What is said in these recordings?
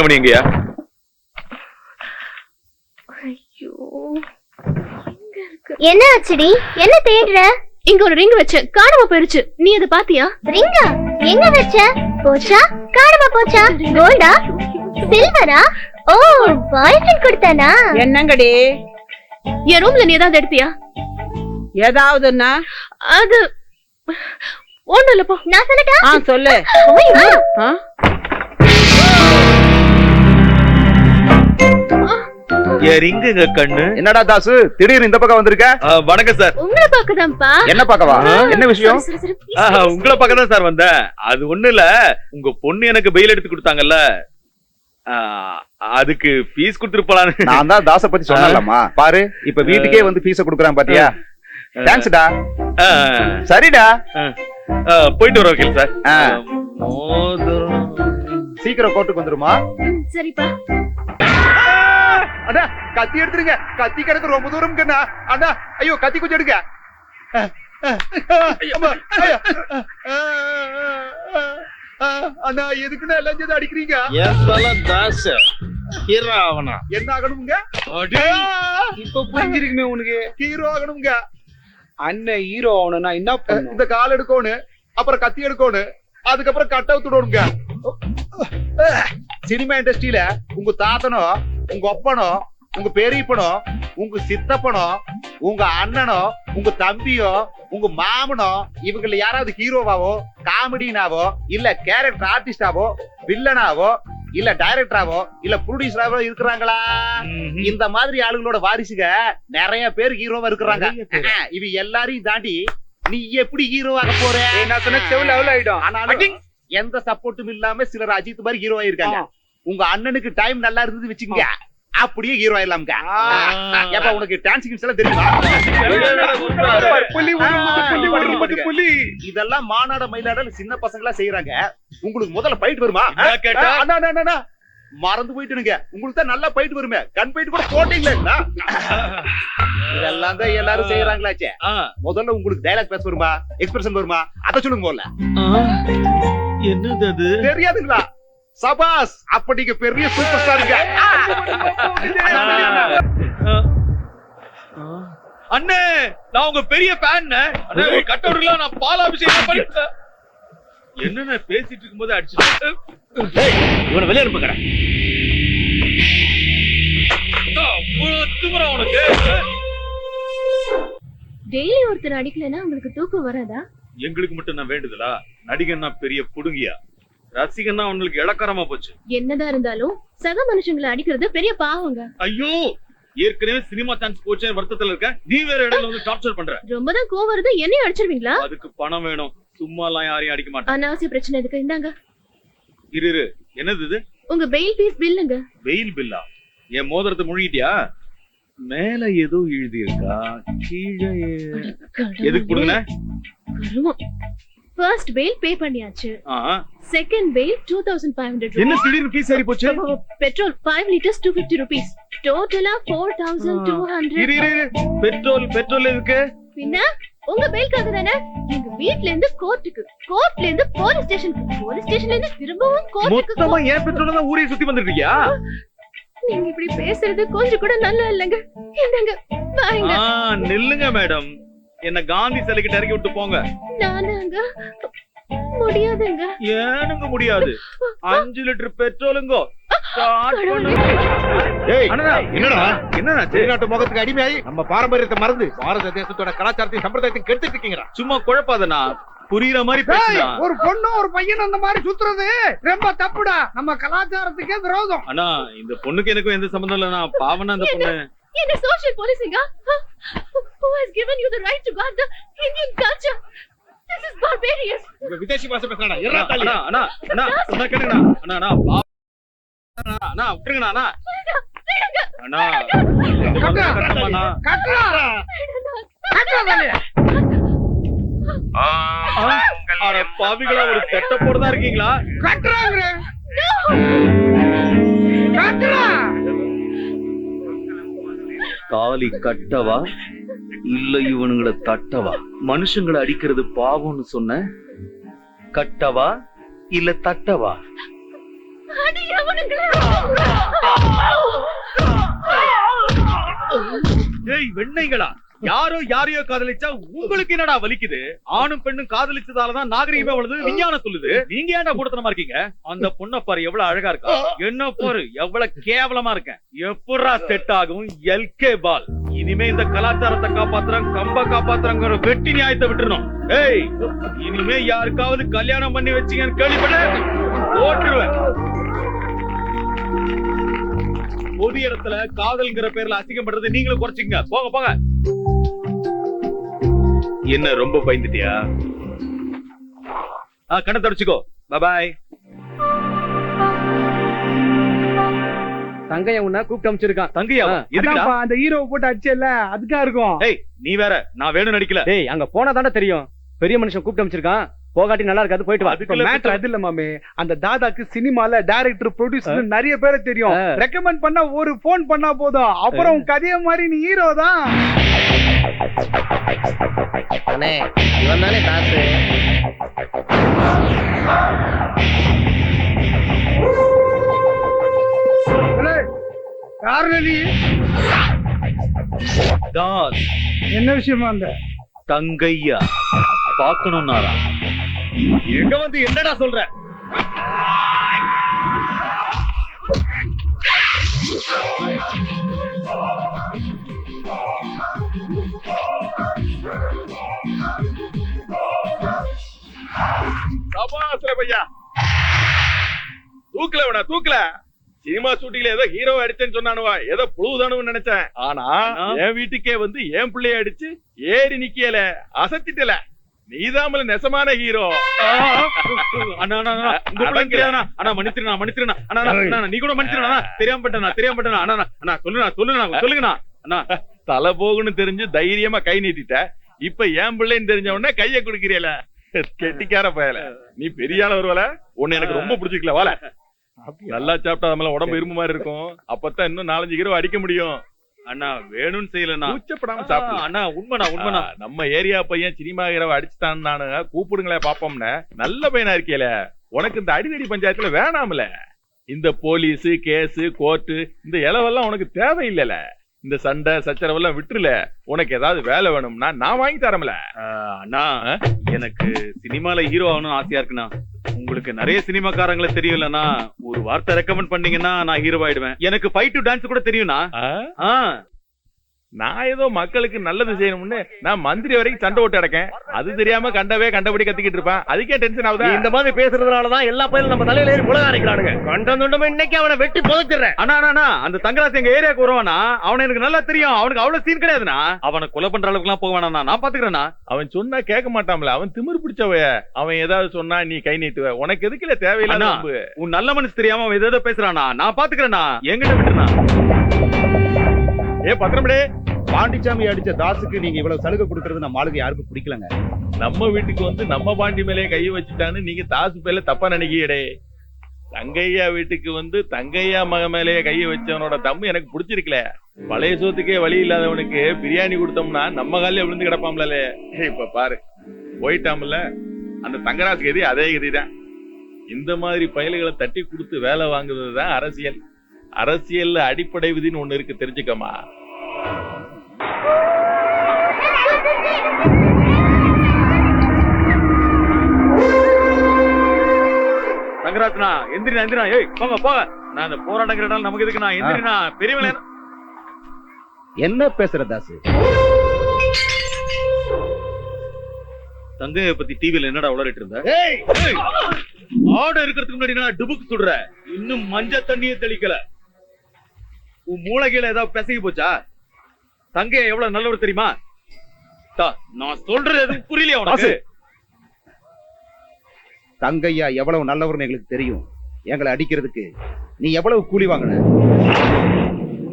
மணி எங்கயா? ஐயோ, என்ன ஆச்சுடி? என்ன தேடுற? இங்க ஒரு ரிங் வச்ச காணாம போயிருச்சு. நீ அத பாத்தியா? ரிங்கா எங்க வச்ச? போச்சா? காணாம போச்சா? கோல்டா? சில்வரா? ஓ, பாய் ஃப்ரெண்ட் கொடுத்தானா? என்னங்கடி? என் ரூம்ல நீ ஏதாவது எடுத்தியா? ஏதாவதுன்னா? அது ஒண்ணும் இல்ல, போ. நான் சொல்லட்டா? சொல்லு. ரிங்குங்க கண்ணு. என்னடா தாசு திடீர்னு இந்த பக்கம் வந்திருக்க? வணக்கம் சார். உங்களை பாக்கதான்ப்பா. என்ன பாக்கவா? என்ன விஷயம்? உங்களை பக்கம் தான் சார் வந்தேன். அது ஒண்ணு இல்ல, உங்க பொண்ணு எனக்கு பெயில் எடுத்து கொடுத்தாங்கல்ல, அதுக்கு ஃபீஸ் கொடுத்துருப்பான்னு. நான் தான் தாச பத்தி சொன்னேன்லம்மா. பாரு இப்ப வீட்டுக்கே வந்து ஃபீஸ குடுக்குறான் பாத்தியா? தேங்க்ஸ்டா. சரிடா, போயிட்டு வர வைக்கல சார். சீக்கிரம் கோர்ட்டுக்கு வந்துருமா? சரிப்பா. அண்ணா கத்தி எடுத்துருங்க. கத்தி கிடக்கு ரொம்ப தூரம் கண்ணா. அண்ணா ஐயோ, கத்தி கொஞ்சம் எடுங்க. அண்ணா எதுக்குண்ணா எல்லாம் சேர்ந்து அடிக்கிறீங்க? என்ன ஆகணுங்க? இப்ப புரிஞ்சிருக்குமே உனக்கு. ஹீரோ ஆகணுங்க. அண்ணன் ஹீரோ ஆகணும்னா என்ன பண்ணணும்? இந்த கால் எடுக்கணும், அப்புறம் கத்தி எடுக்கணும், அதுக்கப்புறம் கட் அவுத்துடுங்க. சினிமா இண்டஸ்ட்ரியில உங்க தாத்தனோ, உங்க அப்பனோ, உங்க பெரியப்பனோ, உங்க சித்தப்பனோ, உங்க அண்ணனோ, உங்க தம்பியோ, உங்க மாமனோ, இவங்கள யாராவது ஹீரோவாவோ, காமெடினாவோ, இல்ல கேரக்டர் ஆர்டிஸ்டாவோ, வில்லனாவோ, இல்ல டைரக்டராவோ, இல்ல ப்ரொடியூசராவோ இருக்கிறாங்களா? இந்த மாதிரி ஆளுங்களோட வாரிசுக நிறைய பேர் ஹீரோவா இருக்கிறாங்க. இவ எல்லாரையும் தாண்டி நீ எப்படி ஹீரோவாக போற? நான் சொன்ன செவுல அவ்வளவு ஆயிடும். ஆனாலும் எந்த சப்போர்ட்டும் இல்லாம சிலர் அஜித் மாதிரி ஹீரோ ஆயிருக்காங்க. உங்க அண்ணனுக்கு டைம் நல்லா இருந்தது வச்சுக்கோங்க, அப்படியே ஹீரோ ஆயிடலாம்ங்க. ஏப்பா உனக்கு டான்சிங் எல்லாம் தெரியுமா? இதெல்லாம் மாநாட மயிலாட சின்ன பசங்களா செய்யறாங்க. உங்களுக்கு முதல்ல பயிட்டு வருமா? மறந்து போயிட்டுனுங்க, உங்களுக்கு தான் நல்லா பயிட்டு வருமே. கண் பயிட்டு கூட போட்டீங்களா? இதெல்லாம் தான் எல்லாரும் செய்யறாங்களாச்சே. முதல்ல உங்களுக்கு டயலாக் பேச வருமா, எக்ஸ்பிரஷன் வருமா? அத சொல்லுங்க போல. என்னது அது? தெரியாதுங்களா? சபாஸ், அப்ப நீங்க பெரிய சூப்பர் ஸ்டாருங்க. அண்ணே, நான் உங்க பெரிய ஃபேன். கட்டவுட்ல நான் பாலாபிஷேகம் பண்ணிட்டேன். என்னென்ன பேசிட்டு இருக்கும்போது அடிச்சு இவனை வெளியே அனுப்புகிறேன். உனக்கு டெய்லி ஒருத்தர் அடிக்கலன்னா உங்களுக்கு தூக்கம் வராதா? எங்களுக்கு மட்டும் நான் வேண்டுதலா? நடிகன்னா பெரிய புடுங்கியா, ரசிகன்னா உங்களுக்கு இளக்காரமா போச்சு. என்னதான் இருந்தாலும் சக மனுஷங்களை அடிக்கிறது பெரிய பாவங்க. ஐயோ, ஏற்கனவே சினிமா சான்ஸ் போச்சேன்னு வருத்தத்துல இருக்க, நீ வேற இடையில வந்து டார்ச்சர் பண்ற. ரொம்பதான் கோவம் வருது, என்னையும் அடிச்சிருவீங்களா? அதுக்கு பணம் வேணும், சும்மா எல்லாம் யாரையும் அடிக்க மாட்டேன். அனாவசிய பிரச்சனை எதுக்கு? இந்தாங்க. இரு, என்னது இது? உங்க பெயில் ஃபீஸ் பில்லுங்க. பெயில் பில்லா? என் மோதிரத்தை முழுகிட்டியா? மேல ஏதோ எழுதி இருக்கா, கீழே எதுக்கு கொடுங்க? ஃபர்ஸ்ட் பெயில் பே பண்ணியாச்சு. Second bail 2500. என்ன திடீர்னு ஃபீஸ் ஏறி போச்சு? Petrol 5 liters 250 rupees. டோட்டலா 4200. இரு, பெட்ரோல் எதுக்கு? பின்ன உங்க பெயிலுக்காக தானே. எங்க வீட்ல இருந்து கோர்ட்டுக்கு, கோர்ட்ல இருந்து போலீஸ் ஸ்டேஷனுக்கு, போலீஸ் ஸ்டேஷன்ல இருந்து திரும்பவும் கோர்ட்டுக்கு. மொத்தமா ஏன் பெட்ரோல் தான் ஊரே சுத்தி வந்துட்டியா? நீங்க இப்படி பேசுறது கொஞ்சம் கூட நல்லா இல்லங்க. என்னங்க வாங்க. நில்லுங்க மேடம், என்ன காந்தி சிலைக்கு இறக்கி விட்டு போங்க. நானாங்க முடியாதுங்க. ஏனுங்க முடியாது? 5 லிட்டர் பெட்ரோலுங்க. என்னடா வெளிநாட்டு முகத்துக்கு அடிமையாயி நம்ம பாரம்பரியத்தை மறந்து பாரத தேசத்தோட கலாச்சாரத்தையும் சம்பிரதாயத்தையும் கெடுத்துட்டு இருக்கீங்க. சும்மா குழப்பாதனா, புரியுற மாதிரி பேசுனா. ஒரு பொண்ணு ஒரு பையன் அந்த மாதிரி சுத்துறது ரொம்ப தப்புடா, நம்ம கலாச்சாரத்துக்கே விரோதம். அண்ணா, இந்த பொண்ணுக்கு எனக்கும் எந்த சம்பந்தம் இல்ல. நான் பாவனா அந்த பொண்ணு. என்ன social போலீசிங்கா? Who has given you the right to guard the Indian culture? This is barbarious. உங்க விதேசி பாஷை பேசுறடா. அண்ணா கேளுங்கண்ணா. அண்ணா விட்டுருங்கண்ணா. பாவிகளா, ஒரு செட்டப்போட தான் இருக்கீங்களா? தாலி கட்டவா இல்ல இவனுங்களை தட்டவா? மனுஷங்களை அடிக்கிறது பாவம்னு சொன்ன, கட்டவா இல்ல தட்டவா? அடி அவனுங்களே. ஏய் வெண்ணைகளா, யாரோ யாரையோ காதலிச்சா உங்களுக்கு என்னடா வலிக்குது? ஆணும் பெண்ணும் காதலிச்சதாலதான் நாகரிகமே வளருது, விஞ்ஞானம் சொல்லுது. நீங்க ஏன்டா கூடத்தனமா இருக்கீங்க? அந்த பொண்ணை பாரு எவ்வளவு அழகா இருக்கா, என்ன பாரு எவ்வளவு கேவலமா இருக்கேன். எப்படா செட் ஆகும்? எல்கே பால். இனிமே இந்த கலாச்சாரத்தை காப்பாத்துறோம், கம்ப காப்பாத்துறங்கிற வெட்டி நியாயத்தை விட்டுறணும். ஏய், இனிமே யாருக்காவது கல்யாணம் பண்ணி வச்சீங்கன்னு கேள்விப்பட்டேன், ஓட்டுருவேன். பொது இடத்துல காதல்ங்கிற பேர்ல அசிங்கம் பண்றது நீங்களும் குறைச்சிங்க. போங்க போங்க. என்ன ரொம்ப பயந்துட்டியா? கண்ணை தொடச்சுக்கோ. பாய். தங்கைய உன்ன கூப்பிட்டு அமைச்சிருக்கான். தங்கையா? எதுக்குடா? அந்த ஹீரோவை போட்டு அடிச்சல அதுக்கா இருக்கும். ஏய், நீ வேற, நான் வேணும் நடிக்கல. டேய், அங்க போனா தானே தெரியும். பெரிய மனுஷன் கூப்பிட்டு அமைச்சிருக்கான், போகாட்டி நல்லா இருக்காது, போயிட்டு வா. அதுக்குள்ள மேட்டர் அது இல்ல மாமே, அந்த தாதாக்கு சினிமால டைரக்டர் ப்ரொடியூசர் நிறைய பேரை தெரியும். ரெக்கமெண்ட் பண்ணா ஒரு போன் பண்ணா போதும், அப்புறம் கதைய மாதிரி நீ ஹீரோ தான். அண்ணே, இவன் தானே தாசு. யாரு தாஸ். என்ன விஷயமா? அந்த தங்கையா பாக்கணும்னாரா? எங்க வந்து என்னடா சொல்ற? சபாஸ்ல பையா, தூக்கல வேணா தூக்கல. சினிமா ஷூட்டிங்ல ஏதோ ஹீரோ அடிச்சேன்னு சொன்னானுவா, ஏதோ புழுதானு நினைச்சேன். ஆனா என் வீட்டுக்கே வந்து என் பிள்ளைய அடிச்சு ஏறி நிக்கல, அசத்திட்டல. நீதாமல நெசமான ஹீரோ. நீ கூட மன்னிச்சிருண்ணா, தெரியாம பட்டேனா. சொல்லுங்கண்ணா. தலை போகுன்னு தெரிஞ்சு தைரியமா கை நீட்டிட்ட. இப்ப என் பிள்ளைன்னு தெரிஞ்ச உடனே கைய குடுக்கிறீல, கெட்டிக்கார பயல. நீ பெரிய ஆள வருவல, உன்னை எனக்கு ரொம்ப பிடிச்சிக்கல. வாழ நல்லா சாப்பிட்டா நம்மள உடம்பு இரும்பு மாதிரி இருக்கும். அப்பதான் இன்னும் 4-5 ஹீரோ அடிக்க முடியும். அண்ணா வேணும்னு செய்யலண்ணா, கூச்சப்படாம சாப்பிடலாம். அண்ணா. உண்மைண்ணா. நம்ம ஏரியா பையன் சினிமா ஹீரோவை அடிச்சுட்டான்னு நானு கூப்பிடுங்களே பாப்போம்னு. நல்ல பையனா இருக்கேல, உனக்கு இந்த அடிதடி பஞ்சாயத்துல வேணாம்ல. இந்த போலீஸ் கேஸ் கோர்ட்டு இந்த இளவெல்லாம் உனக்கு தேவையில்லைல. இந்த சண்டை சச்சரவெல்லாம் விட்டுருல. உனக்கு ஏதாவது வேலை வேணும்னா நான் வாங்கி தரம்ல. அண்ணா, எனக்கு சினிமால ஹீரோ ஆகணும்னு ஆசையா இருக்குண்ணா. உங்களுக்கு நிறைய சினிமாக்காரங்களை தெரியும்லண்ணா, ஒரு வார்த்தை ரெக்கமெண்ட் பண்ணீங்கன்னா நான் ஹீரோ ஆயிடுவேன். எனக்கு ஃபைட் டு டான்ஸ் கூட தெரியும்ண்ணா. நான் ஏதோ மக்களுக்கு நல்லது செய்யணும்னு நான் மந்திரி வரைக்கும் சண்டை ஓட்டு அடக்கேன். அது தெரியாம கண்டபடி கத்திக்கிட்டு இருப்பேன். அதுக்கே டென்ஷன் ஆகுதா? இந்த மாதிரி பேசுறதுனாலதான் எல்லா பையனும் நம்ம தலையில ஏறி புலக அரைக்கிறானுங்க. கண்டந்துண்டமா இன்னைக்கு அவனை வெட்டி புதைச்சிடுறேன். அண்ணா, அந்த தங்கராசி எங்க ஏரியாவுக்கு வருவானா, அவனை எனக்கு நல்லா தெரியும். அவனுக்கு அவ்வளவு சீன் கிடையாதுண்ணா. அவனை கொலை பண்ற அளவுக்கு எல்லாம் போக வேணாம், நான் பாத்துக்கிறேன்னா. அவன் சொன்னா கேட்க மாட்டான்ல, அவன் திமிரு பிடிச்சவ. அவன் ஏதாவது சொன்னா நீ கை நீட்டுவ. உனக்கு எதுக்குல தேவையில்லை. உன் நல்ல மனசு தெரியாம அவன் ஏதோ பேசுறானா, நான் பாத்துக்கிறேன்னா. எங்கிட்ட விட்டுனா. ஏ பத்திரமடே, பாண்டிச்சாமி அடிச்ச தாசுக்கு நீங்க இவ்வளவு சலுகை கொடுக்கறது நம்ம ஆளுக்கு யாருக்கும் பிடிக்கலங்க. நம்ம வீட்டுக்கு வந்து நம்ம பாண்டி மேலே கை வச்சுட்டான்னு நீங்க தாசு பேர்ல தப்பா நினைக்கியடே. தங்கையா வீட்டுக்கு வந்து தங்கையா மக மேலேயே கையை வச்சவனோட தம்மு எனக்கு பிடிச்சிருக்கல. பழைய சோத்துக்கே வழி இல்லாதவனுக்கு பிரியாணி கொடுத்தோம்னா நம்ம காலையில விழுந்து கிடப்பாம்ல. இப்ப பாரு போயிட்டாம்ல. அந்த தங்கராசுக்கு எதி அதே கதிதான். இந்த மாதிரி பயல்களை தட்டி கொடுத்து வேலை வாங்குறதுதான் அரசியல். அரசியல்ல அடிப்படை விதின்னு ஒண்ணு இருக்கு, தெரிஞ்சுக்கமா. தங்கராஜ்னா எந்திரினா. ஏய் போங்க. நான் இந்த போராட்டங்கிறனால நமக்கு எதுக்கு? நான் எந்திரினா பெரியவள. என்ன பேசுற தாசு? தங்கையை பத்தி டிவில என்னடா உளறிட்டு இருந்த? ஆர்டர் இருக்கிறதுக்கு முன்னாடி நான் டுபுக்கு சுடுற. இன்னும் மஞ்ச தண்ணியே தெளிக்கல. உன் மூளைகையில ஏதாவது பிசகி போச்சா? தங்கைய எவ்வளவு நல்லவர் தெரியுமா? நான் சொல்றது எதுவும் புரியலையா உனக்கு? தங்கையா எவ்வளவு நல்லவர்னு எங்களுக்கு தெரியும். எங்களை அடிக்கிறதுக்கு நீ எவ்வளவு கூலி வாங்கின?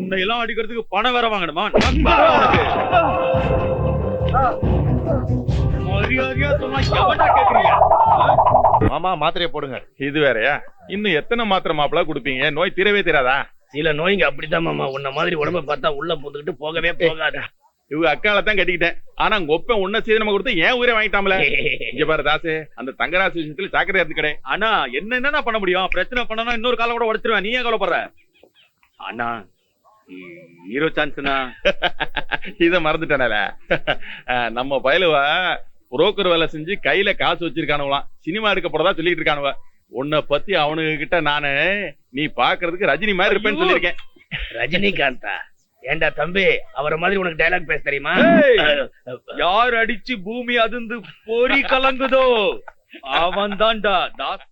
உன்னை எல்லாம் அடிக்கிறதுக்கு பணம் வேற வாங்கணுமா? மரியாதையா சொன்னா எவன்டா கேக்குறீங்க? மாமா மாத்திரையை போடுங்க. இது வேறயா? இன்னும் எத்தனை மாத்திரை மாப்பிள கொடுப்பீங்க? நோய் தீரவே தீராதா? சில நோய்ங்க அப்படித்தான் மாமா. உன்ன மாதிரி உடம்ப பார்த்தா உள்ள போட்டுக்கிட்டு போகவே போகாத. இவங்க அக்கால தான் கட்டிக்கிட்டேன். ஆனா உங்க ஒப்பன் உன்ன செய்து நம்ம கொடுத்து ஏன் உயிரை வாங்கிட்டாமல. இங்க பாரு தாசு, அந்த தங்கராசு விஷயத்துல ஜாக்கிரதையா இருந்து கடை. அண்ணா என்ன பண்ண முடியும்? பிரச்சனை பண்ணனா இன்னொரு காலம் கூட உடைச்சிருவேன். நீ ஏன் கவலைப்படுற? அண்ணா ஹீரோ சான்ஸ்னா இத மறந்துட்டானே. நம்ம பயலுவ புரோக்கர் வேலை செஞ்சு கையில காசு வச்சிருக்கானுவலாம். சினிமா எடுக்க போறதா சொல்லிட்டு இருக்கானுவ. உன்னை பத்தி அவனுங்க கிட்ட நானு நீ பாக்குறதுக்கு ரஜினி மாதிரி இருப்பேன்னு சொல்லியிருக்கேன். ரஜினிகாந்தா? ஏண்டா தம்பி, அவரை மாதிரி உனக்கு டயலாக் பேச தெரியுமா? யார் அடிச்சு பூமி அதிர்ந்து பொறி கலங்குதோ அவன் தான்டா தாஸ்.